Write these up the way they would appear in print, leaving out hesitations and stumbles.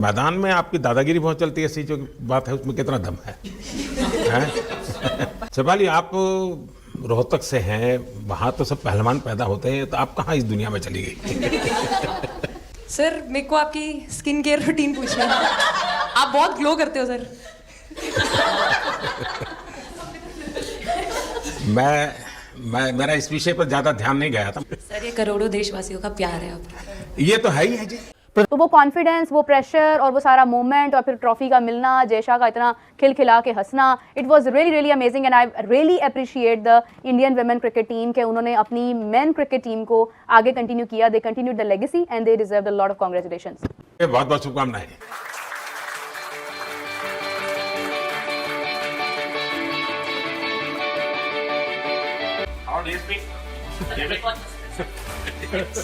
मैदान में आपकी दादागिरी बहुत चलती है, ऐसी जो बात है उसमें कितना दम है, हैं? शिफाली, आप रोहतक से हैं, वहाँ तो सब पहलवान पैदा होते हैं, तो आप कहाँ इस दुनिया में चली गई? सर मेरे को आपकी स्किन केयर रूटीन पूछना है। आप बहुत ग्लो करते हो सर। मेरा इस विषय पर ज्यादा ध्यान नहीं गया था। सर ये करोड़ों देशवासियों का प्यार है आप। ये तो है ही है जी। तो वो कॉन्फिडेंस, वो प्रेशर और वो सारा मोमेंट और फिर ट्रॉफी का मिलना, जयशाह का इतना खिलखिला के हंसना, it was really really amazing and I really appreciate the Indian women cricket team के उन्होंने अपनी मेन क्रिकेट टीम को आगे कंटिन्यू किया। They continued the legacy and they deserve a lot of congratulations. बहुत बहुत शुभकामनाएं।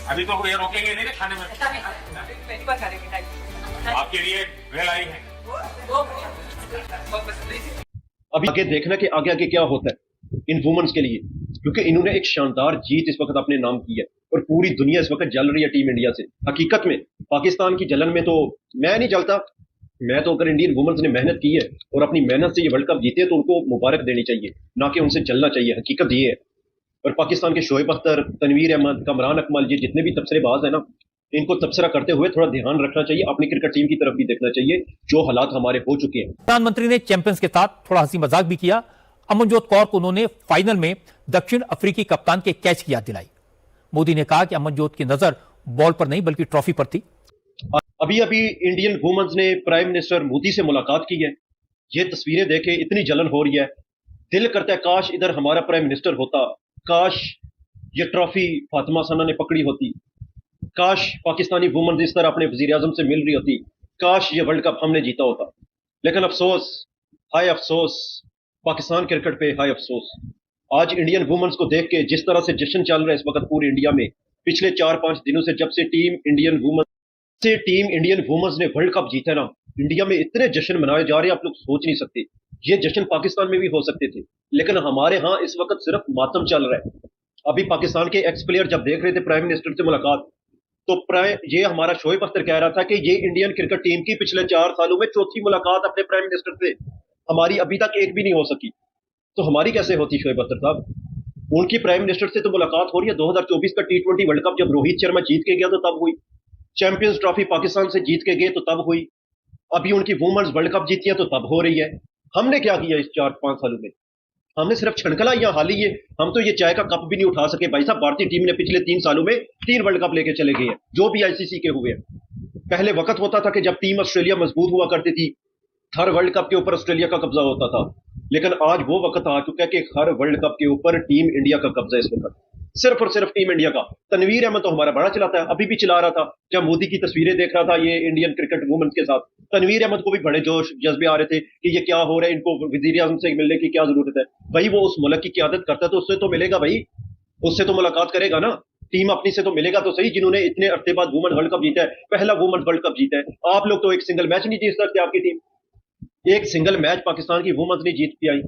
अभी तो ये रोकेंगे नहीं ना खाने में, पहली बार खा रहे हैं। आपके लिए वेल आई है। अभी आगे देखना कि आगे आगे क्या होता है इन वुमेन्स के लिए, क्योंकि इन्होंने एक शानदार जीत इस वक्त अपने नाम की है और पूरी दुनिया इस वक्त जल रही है टीम इंडिया से। हकीकत में पाकिस्तान की जलन में तो मैं नहीं जलता, मैं तो अगर इंडियन वुमेन्स ने मेहनत की है और अपनी मेहनत से ये वर्ल्ड कप जीते तो उनको मुबारक देनी चाहिए, ना कि उनसे जलना चाहिए। हकीकत ये है। और पाकिस्तान के शोएब अख्तर, तनवीर अहमद, कमरान अकमल, ये जितने भी तबसरेबाज है ना, इनको तबसरा करते हुए थोड़ा ध्यान रखना चाहिए, अपनी क्रिकेट टीम की तरफ भी देखना चाहिए जो हालात हमारे हो चुके हैं। प्रधानमंत्री ने चैंपियंस के साथ थोड़ा हंसी मजाक भी किया। अमनजोत कौर को उन्होंने फाइनल में दक्षिण अफ्रीकी कप्तान के कैच की याद दिलाई। मोदी ने कहा कि अमनजोत की नजर बॉल पर नहीं बल्कि ट्रॉफी पर थी। अभी इंडियन वुमेन्स ने प्राइम मिनिस्टर मोदी से मुलाकात की है। ये तस्वीरें देखे इतनी जलन हो रही है, दिल करता है काश इधर हमारा प्राइम मिनिस्टर होता, काश ये ट्रॉफी फातिमा सना ने पकड़ी होती, काश पाकिस्तानी वुमेन्स इस तरह अपने वजीर आजम से मिल रही होती, काश ये वर्ल्ड कप हमने जीता होता। लेकिन अफसोस, हाय अफसोस, पाकिस्तान क्रिकेट पे हाय अफसोस। आज इंडियन वुमेन्स को देख के जिस तरह से जश्न चल रहा है इस वक्त पूरे इंडिया में, पिछले 4-5 दिनों से जब से टीम इंडियन वुमेन्स ने वर्ल्ड कप जीता ना, इंडिया में इतने जश्न मनाए जा रहे हैं आप लोग सोच नहीं सकते। ये जश्न पाकिस्तान में भी हो सकते थे, लेकिन हमारे यहाँ इस वक्त सिर्फ मातम चल रहा है। अभी पाकिस्तान के एक्स प्लेयर जब देख रहे थे प्राइम मिनिस्टर से मुलाकात, तो ये हमारा शोएब अख्तर कह रहा था कि ये इंडियन क्रिकेट टीम की पिछले 4 सालों में चौथी मुलाकात अपने प्राइम मिनिस्टर से, हमारी अभी तक एक भी नहीं हो सकी। तो हमारी कैसे होती शोएब अख्तर साहब? उनकी प्राइम मिनिस्टर से तो मुलाकात हो रही है। 2024 का T20 वर्ल्ड कप जब रोहित शर्मा जीत के गया तो तब हुई, चैंपियंस ट्रॉफी पाकिस्तान से जीत के गए तो तब हुई, अभी उनकी वुमेन्स वर्ल्ड कप जीती है तो तब हो रही है। हमने क्या किया इस 4-5 सालों में? हमने सिर्फ छनकला या हाली ये, हम तो ये चाय का कप भी नहीं उठा सके भाई साहब। भारतीय टीम ने पिछले 3 सालों में 3 वर्ल्ड कप लेके चले गए हैं, जो भी आईसीसी के हुए हैं। पहले वक्त होता था कि जब टीम ऑस्ट्रेलिया मजबूत हुआ करती थी, हर वर्ल्ड कप के ऊपर ऑस्ट्रेलिया का कब्जा होता था, लेकिन आज वो वक्त आ चुका है कि हर वर्ल्ड कप के ऊपर टीम इंडिया का कब्जा है इस वक्त, सिर्फ और सिर्फ टीम इंडिया का। तनवीर अहमद तो हमारा बड़ा चलाता है, अभी भी चला रहा था जब मोदी की तस्वीरें देख रहा था ये इंडियन क्रिकेट वुमेन्स के साथ। तनवीर अहमद को भी बड़े जोश जज्बे आ रहे थे कि ये क्या हो रहा है, इनको वजीर आजम से मिलने की क्या जरूरत है। भाई वो उस मुल्क की क़यादत करता है तो उससे तो मिलेगा भाई, उससे तो मुलाकात करेगा ना, टीम अपनी से तो मिलेगा तो सही, जिन्होंने इतने अरसे बाद वुमेन वर्ल्ड कप जीता है, पहला वुमेन वर्ल्ड कप जीता है। आप लोग तो एक सिंगल मैच नहीं जीत सकते, आपकी टीम एक सिंगल मैच पाकिस्तान की वुमेन्स नहीं जीत के आई।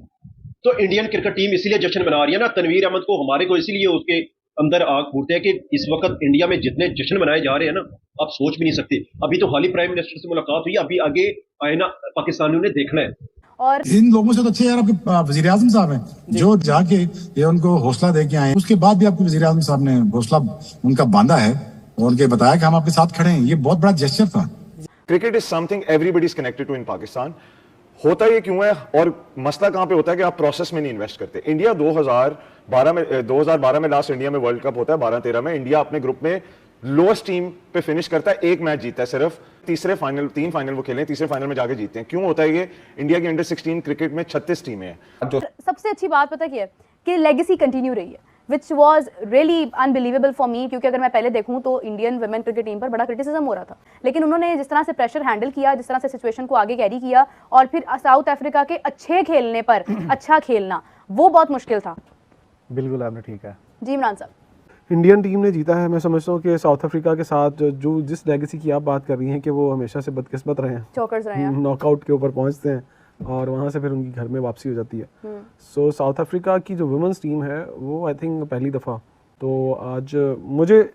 तो इंडियन क्रिकेट टीम इसीलिए जश्न मना रही है ना। तनवीर अहमद को हमारे को इसीलिए उसके अंदर आग फूटते हैं कि इस वक्त इंडिया में जितने जश्न मनाए जा रहे हैं ना, आप सोच भी नहीं सकते। अभी तो हाल ही प्राइम मिनिस्टर से मुलाकात हुई, अभी आगे आए ना पाकिस्तानियों ने देखना है। और इन लोगों से तो अच्छे यार आपके वजीर आजम साहब हैं जो जाके ये उनको हौसला दे के आए, उसके बाद भी आपके वजीर आजम साहब ने हौसला उनका बांधा है और उनके बताया कि हम आपके साथ खड़े हैं। ये बहुत बड़ा जेस्चर था। Cricket is something everybody is connected to in Pakistan. होता ये क्यों है और मसला कहां पे होता है कि आप प्रोसेस में नहीं इन्वेस्ट करते। इंडिया 2012 में लास्ट इंडिया में वर्ल्ड कप होता है, 12-13 में इंडिया अपने ग्रुप में लोएस्ट टीम पे फिनिश करता है, एक मैच जीता है सिर्फ, तीन फाइनल वो खेले, तीसरे फाइनल में जाके जीते हैं। क्यों होता है ये? इंडिया की अंडर 16 क्रिकेट में 36 टीमें हैं। सबसे अच्छी बात पता क्या है कि लेगेसी कंटिन्यू रही है, which was really unbelievable for me. क्योंकि अगर मैं पहले देखूं तो इंडियन वुमेन क्रिकेट टीम पर बड़ा क्रिटिसिज्म हो रहा था, लेकिन उन्होंने जिस तरह से प्रेशर हैंडल किया, जिस तरह से सिचुएशन को आगे कैरी किया, और फिर साउथ अफ्रीका के अच्छे खेलने पर अच्छा खेलना, वो बहुत मुश्किल था। बिल्कुल आपने ठीक है जी इमरान साहब, इंडियन टीम ने जीता है। मैं समझता हूँ कि साउथ अफ्रीका के साथ जो जिस लेगेसी की आप बात कर रही हैं कि वो हमेशा से बदकिस्मत रहे हैं, चौकर्स रहे हैं, नॉकआउट के ऊपर पहुँचते हैं और वहाँ से फिर उनकी घर में वापसी हो जाती है। सो साउथ अफ्रीका की जो वुमेन्स टीम है वो आई थिंक पहली दफ़ा, तो आज मुझे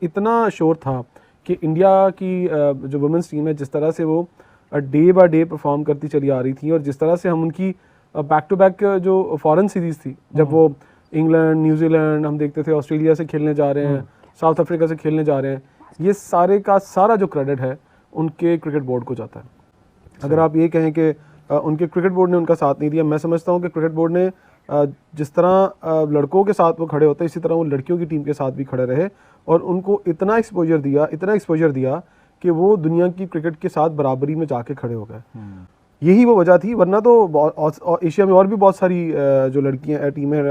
इतना श्योर था कि इंडिया की जो वुमेंस टीम है जिस तरह से वो डे बाय डे परफॉर्म करती चली आ रही थी, और जिस तरह से हम उनकी बैक टू बैक जो फॉरेन सीरीज़ थी, जब वो इंग्लैंड, न्यूजीलैंड हम देखते थे, ऑस्ट्रेलिया से खेलने जा रहे हैं, साउथ अफ्रीका से खेलने जा रहे हैं, ये सारे का सारा जो क्रेडिट है उनके क्रिकेट बोर्ड को जाता है। अगर आप ये कहें कि उनके क्रिकेट बोर्ड ने उनका साथ नहीं दिया, मैं समझता हूँ कि क्रिकेट बोर्ड ने जिस तरह लड़कों के साथ वो खड़े होते हैं, इसी तरह वो लड़कियों की टीम के साथ भी खड़े रहे और उनको इतना एक्सपोजर दिया कि वो दुनिया की क्रिकेट के साथ बराबरी में जाके खड़े हो गए। यही वो वजह थी, वरना तो एशिया में और भी बहुत सारी जो लड़कियां टीमें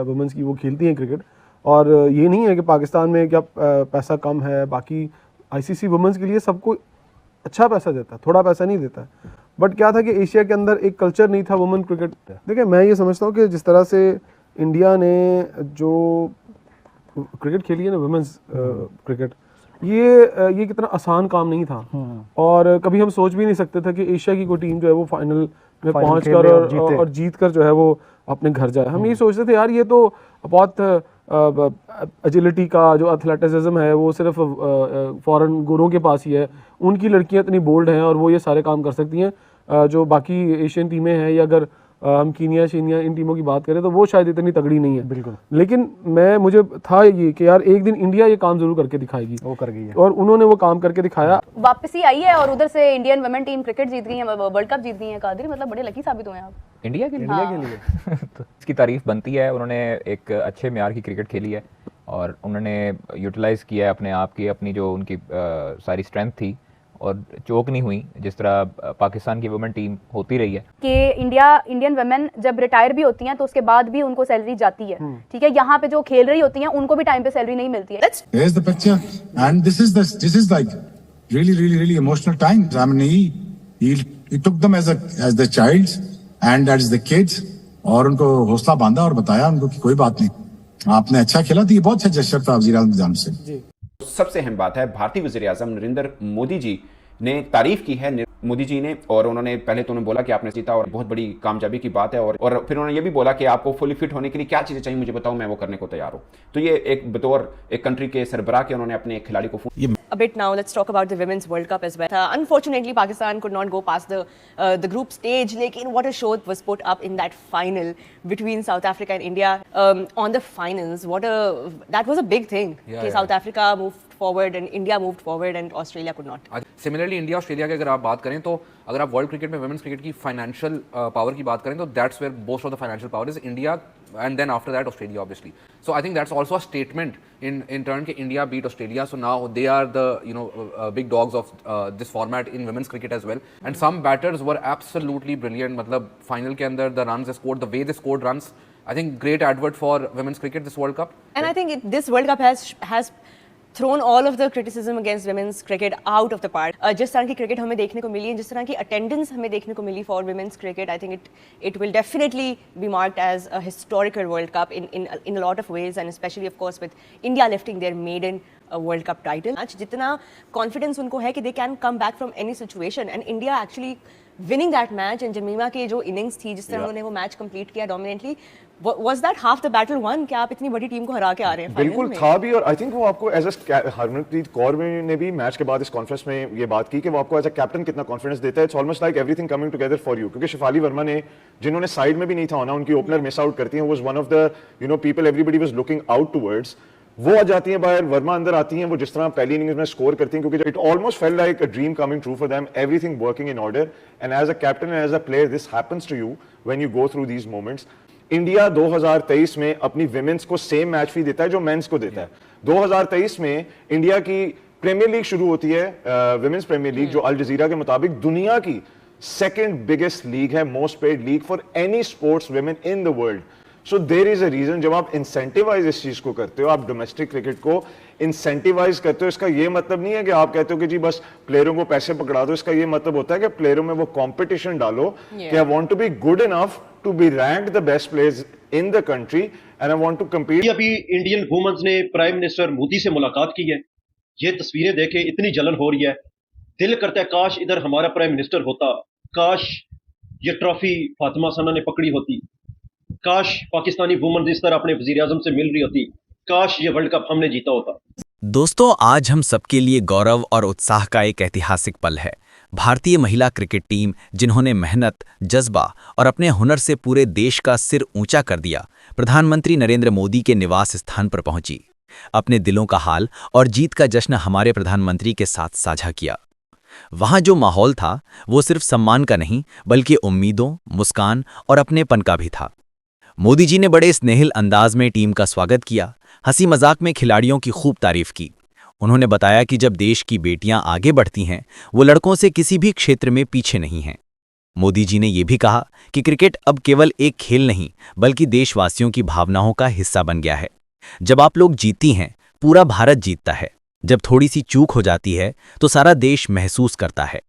वुमेंस की वो खेलती हैं क्रिकेट, और ये नहीं है कि पाकिस्तान में क्या पैसा कम है, बाकी आईसीसी वुमेंस के लिए सबको अच्छा पैसा देता है, थोड़ा पैसा नहीं देता है। बट क्या था कि एशिया के अंदर एक कल्चर नहीं था वुमेन क्रिकेट। देखिए मैं ये समझता हूँ कि जिस तरह से इंडिया ने जो क्रिकेट खेली है ना, वुमेन्स क्रिकेट, ये कितना आसान काम नहीं था, और कभी हम सोच भी नहीं सकते थे कि एशिया की कोई टीम जो है वो फाइनल में पहुंच कर और जीत कर जो है वो अपने घर जाए। हम ये सोचते थे यार ये तो बहुत एजिलिटी का जो एथलेटिसिज्म है वो सिर्फ फॉरेन गोरों के पास ही है, उनकी लड़कियां इतनी बोल्ड हैं और वो ये सारे काम कर सकती हैं। जो बाकी एशियन टीमें हैं, या अगर हम कीनिया शीनिया इन टीमों की बात करें तो वो शायद इतनी तगड़ी नहीं है। बिल्कुल। लेकिन मुझे था ये कि यार एक दिन इंडिया ये काम जरूर करके दिखाएगी, वो कर गई है, और उन्होंने वो काम करके दिखाया। वापसी आई है और उधर से इंडियन वुमेन टीम क्रिकेट जीत गई है, वर्ल्ड कप जीत गई है। कादरी मतलब बड़े लकी साबित हुए हैं आप इंडिया के लिए। हाँ। तो इसकी तारीफ बनती है, उन्होंने एक अच्छे म्यार की क्रिकेट खेली है और उन्होंने यूटिलाइज किया है अपने आप की, अपनी जो उनकी सारी स्ट्रेंथ थी, और चोक नहीं हुई जिस तरह पाकिस्तान की वुमेन टीम होती रही है। कि इंडियन वुमेन जब रिटायर भी होती हैं तो उसके बाद भी उनको सैलरी जाती है, ठीक है। यहाँ पे जो खेल रही होती हैं उनको भी टाइम पे सैलरी नहीं मिलती है। Here's the picture, and this is like really emotional times. I mean, he took them as the childs and as the kids, और उनको हौसला बांधा और बताया उनको कि कोई बात नहीं, आपने अच्छा खेला, तो ये बहुत अच्छा जेस्चर था वज़ीर आज़म निज़ाम से। सबसे अहम बात है, भारतीय वज़ीर आज़म नरेंद्र मोदी जी ने तारीफ की है मोदी जी ने, और उन्होंने पहले तो उन्होंने बोला कि आपने जीता और बहुत बड़ी कामयाबी की बात है, और फिर उन्होंने ये भी बोला कि आपको फुली फिट होने के लिए क्या चीज़ें चाहिए मुझे बताओ, मैं वो करने को तैयार हूँ। तो ये एक बतौर एक कंट्री के सरबराह के उन्होंने अपने खिलाड़ी को A bit now, let's talk about the Women's World Cup as well. Unfortunately, Pakistan could not go past the group stage. Lekin what a show was put up in that final between South Africa and India. On the finals, that was a big thing. South Africa moved forward and India moved forward and Australia could not. Similarly India Australia की अगर आप बात करें, तो अगर आप world cricket में women's cricket की फाइनेंशियल पावर की बात करें, तो that's where most of the financial power is India, and then after that Australia obviously. So I think that's also a statement in turn that India beat Australia, so now they are the big dogs of this format in women's cricket as well. And some batters were absolutely brilliant. मतलब final के अंदर the runs they scored, the way they scored runs, I think great advert for women's cricket this World Cup. And I think this World Cup has thrown all of the criticism against women's cricket out of the park. जिस तरह की cricket हमें देखने को मिली है, जिस तरह की अटेंडेंस हमें देखने को मिली for women's cricket, I think it will definitely be marked as a historical World Cup in a lot of ways, and especially of course with India lifting their maiden World Cup title. जितना confidence उनको है कि they can come back from any situation, and India actually winning that match, and जमीमा की जो innings थी, जिस तरह उन्होंने वो मैच कंप्लीट किया dominantly, was that half the battle won? क्या आप इतनी बड़ी टीम को हरा के आ रहे हैं? बिल्कुल था भी, और आई थिंक वो आपको एज हरमनप्रीत कौर ने भी मैच के बाद इस कॉन्फ्रेंस में ये बात की कि वो आपको एज अ कैप्टन कितना कॉन्फिडेंस देता है। It's almost like everything coming together for you, क्योंकि शिफाली वर्मा ने, जिन्होंने साइड में भी नहीं था होना, उनकी ओपनर मिस आउट करती हैं, was one of the people everybody was looking out towards, वो आ जाती हैं बाहर, वर्मा अंदर आती हैं, वो जिस तरह पहली इनिंग्स में स्कोर करती हैं, क्योंकि it almost felt like a dream coming true for them, everything working in order, and as a captain and as a player this happens to you when you go through these moments. India 2023 में अपनी women's को same match फी देता है जो mains को देता है। 2023 में इंडिया की प्रीमियर लीग शुरू होती है, विमेंस प्रीमियर लीग, जो अल जजीरा के मुताबिक दुनिया की सेकंड बिगेस्ट लीग है, most paid league for any sports women in the world. So there is a reason, जब आप इंसेंटिवाइज इस चीज को करते हो, आप डोमेस्टिक क्रिकेट को इंसेंटिवाइज करते हो, इसका ये मतलब नहीं है कि आप कहते हो कि जी बस प्लेयरों को पैसे पकड़ा दो। इसका ये मतलब होता है कि प्लेयरों में वो कंपटीशन डालो कि I want to be good enough to be ranked the best players in the country and I want to compete. अभी इंडियन वुमेन्स ने प्राइम मिनिस्टर मोदी से मुलाकात की है, ये तस्वीरें देखे इतनी जलन हो रही है, दिल करता है काश इधर हमारा प्राइम मिनिस्टर होता, काश ये ट्रॉफी फातिमा सना ने पकड़ी होती, काश पाकिस्तानी वुमेन इस तरह अपने वजीर आजम से मिल रही होती, काश ये वर्ल्ड कप हमने जीता होता। दोस्तों, आज हम सबके लिए गौरव और उत्साह का एक ऐतिहासिक पल है। भारतीय महिला क्रिकेट टीम, जिन्होंने मेहनत, जज्बा और अपने हुनर से पूरे देश का सिर ऊंचा कर दिया, प्रधानमंत्री नरेंद्र मोदी के निवास स्थान पर पहुंची। अपने दिलों का हाल और जीत का जश्न हमारे प्रधानमंत्री के साथ साझा किया। वहां जो माहौल था, वो सिर्फ सम्मान का नहीं, बल्कि उम्मीदों, मुस्कान और अपनेपन का भी था। मोदी जी ने बड़े स्नेहिल अंदाज में टीम का स्वागत किया, हंसी मजाक में खिलाड़ियों की खूब तारीफ की। उन्होंने बताया कि जब देश की बेटियां आगे बढ़ती हैं, वो लड़कों से किसी भी क्षेत्र में पीछे नहीं हैं। मोदी जी ने यह भी कहा कि क्रिकेट अब केवल एक खेल नहीं, बल्कि देशवासियों की भावनाओं का हिस्सा बन गया है। जब आप लोग जीती हैं, पूरा भारत जीतता है। जब थोड़ी सी चूक हो जाती है, तो सारा देश महसूस करता है।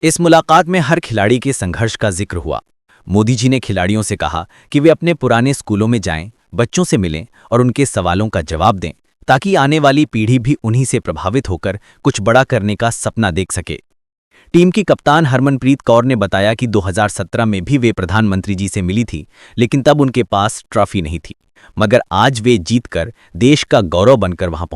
इस मुलाकात में हर खिलाड़ी के संघर्ष का जिक्र हुआ। मोदी जी ने खिलाड़ियों से कहा कि वे अपने पुराने स्कूलों में जाएं, बच्चों से मिलें और उनके सवालों का जवाब दें, ताकि आने वाली पीढ़ी भी उन्हीं से प्रभावित होकर कुछ बड़ा करने का सपना देख सके। टीम की कप्तान हरमनप्रीत कौर ने बताया कि 2017 में भी वे प्रधानमंत्री जी से मिली थी, लेकिन तब उनके पास ट्रॉफी नहीं थी। मगर आज वे जीतकर देश का गौरव बनकर वहां पहुंची।